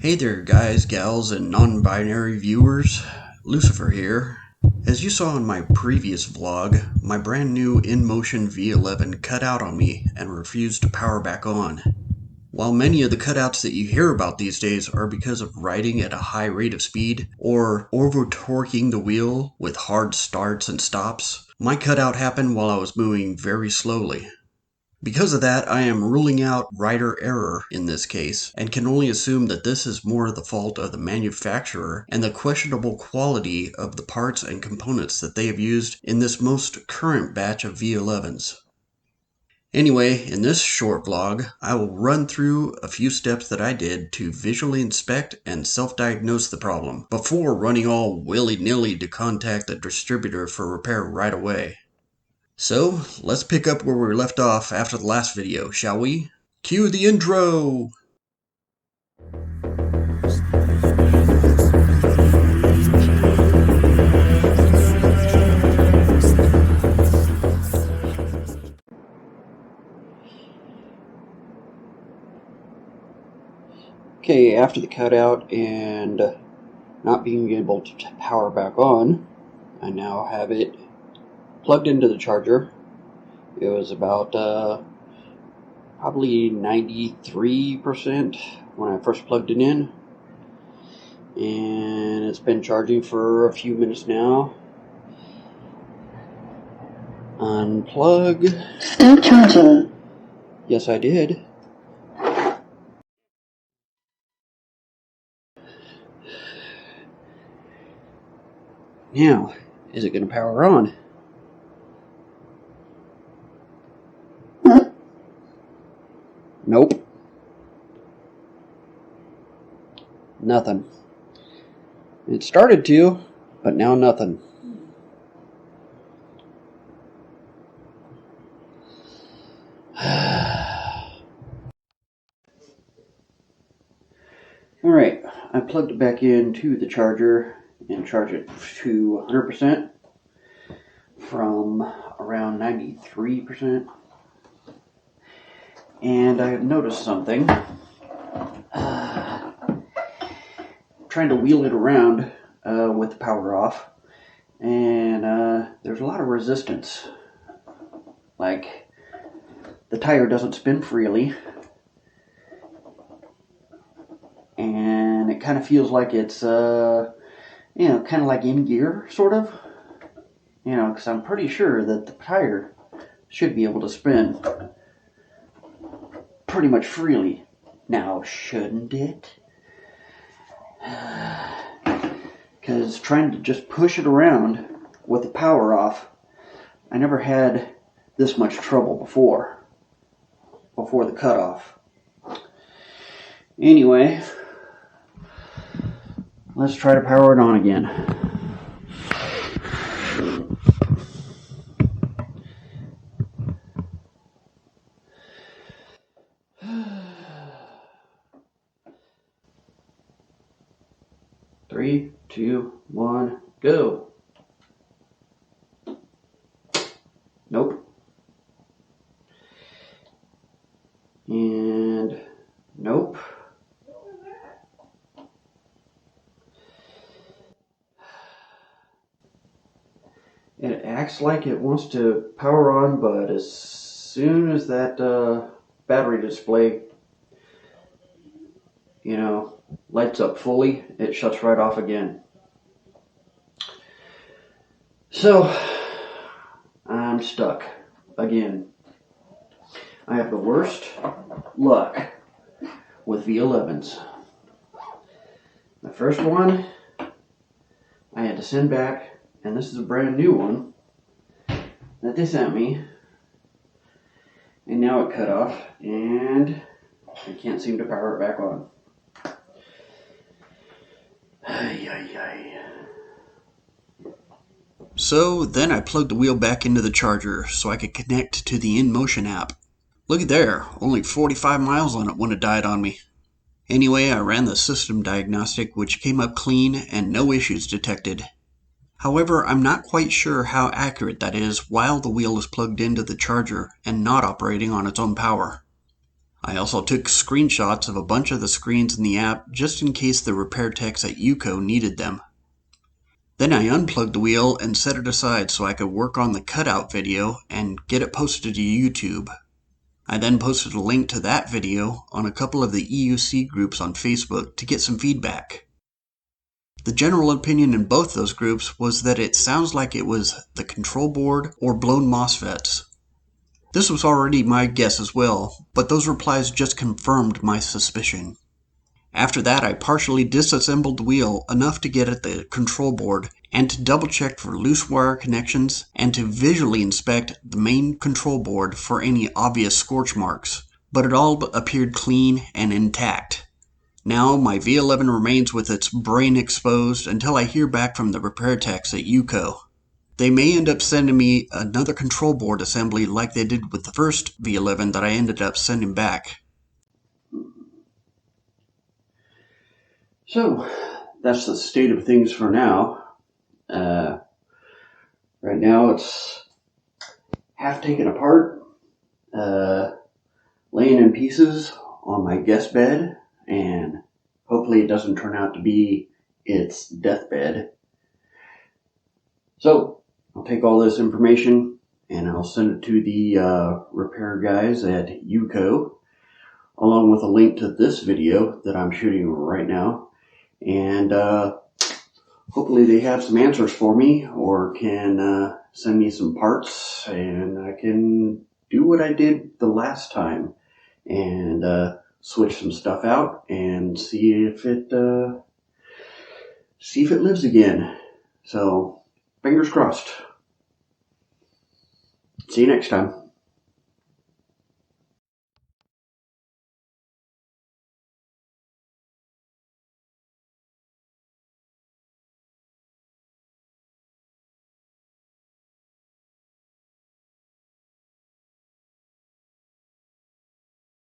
Hey there guys, gals, and non-binary viewers, Lucifer here. As you saw in my previous vlog, my brand new Inmotion V11 cut out on me and refused to power back on. While many of the cutouts that you hear about these days are because of riding at a high rate of speed or over-torquing the wheel with hard starts and stops, my cutout happened while I was moving very slowly. Because of that, I am ruling out rider error in this case, and can only assume that this is more the fault of the manufacturer and the questionable quality of the parts and components that they have used in this most current batch of V11s. Anyway, in this short vlog, I will run through a few steps that I did to visually inspect and self-diagnose the problem, before running all willy-nilly to contact the distributor for repair right away. So, let's pick up where we left off after the last video, shall we? Cue the intro! Okay, after the cutout and not being able to power back on, I now have it plugged into the charger. It was about probably 93% when I first plugged it in, and it's been charging for a few minutes now. Unplug. Stop charging. Yes, I did. Now, is it going to power on? Nope. Nothing. It started to, but now nothing. Alright, I plugged it back into the charger and charged it to 100% from around 93%. And I have noticed something. Trying to wheel it around with the power off, and there's a lot of resistance. Like, the tire doesn't spin freely, and it kind of feels like it's kind of like in gear, sort of. Because I'm pretty sure that the tire should be able to spin pretty much freely. Now, shouldn't it? Because trying to just push it around with the power off, I never had this much trouble before the cutoff. Anyway, let's try to power it on again. Three, two, one, go. Nope. And nope. It acts like it wants to power on, but as soon as that battery display, lights up fully, it shuts right off again. So, I'm stuck again. I have the worst luck with V11s. The first one I had to send back, and this is a brand new one that they sent me, and now it cut off, and I can't seem to power it back on. So then I plugged the wheel back into the charger so I could connect to the Inmotion app. Look at there, only 45 miles on it when it died on me. Anyway, I ran the system diagnostic, which came up clean and no issues detected. However, I'm not quite sure how accurate that is while the wheel is plugged into the charger and not operating on its own power. I also took screenshots of a bunch of the screens in the app just in case the repair techs at EUCO needed them. Then I unplugged the wheel and set it aside so I could work on the cutout video and get it posted to YouTube. I then posted a link to that video on a couple of the EUC groups on Facebook to get some feedback. The general opinion in both those groups was that it sounds like it was the control board or blown MOSFETs. This was already my guess as well, but those replies just confirmed my suspicion. After that, I partially disassembled the wheel enough to get at the control board and to double check for loose wire connections and to visually inspect the main control board for any obvious scorch marks, but it all appeared clean and intact. Now my V11 remains with its brain exposed until I hear back from the repair techs at EUCO. They may end up sending me another control board assembly like they did with the first V11 that I ended up sending back. So, that's the state of things for now. Right now it's half taken apart, laying in pieces on my guest bed, and hopefully it doesn't turn out to be its deathbed. So, I'll take all this information and I'll send it to the repair guys at EUCO, along with a link to this video that I'm shooting right now. And hopefully they have some answers for me or can send me some parts and I can do what I did the last time and switch some stuff out and see if it lives again. So fingers crossed. See you next time.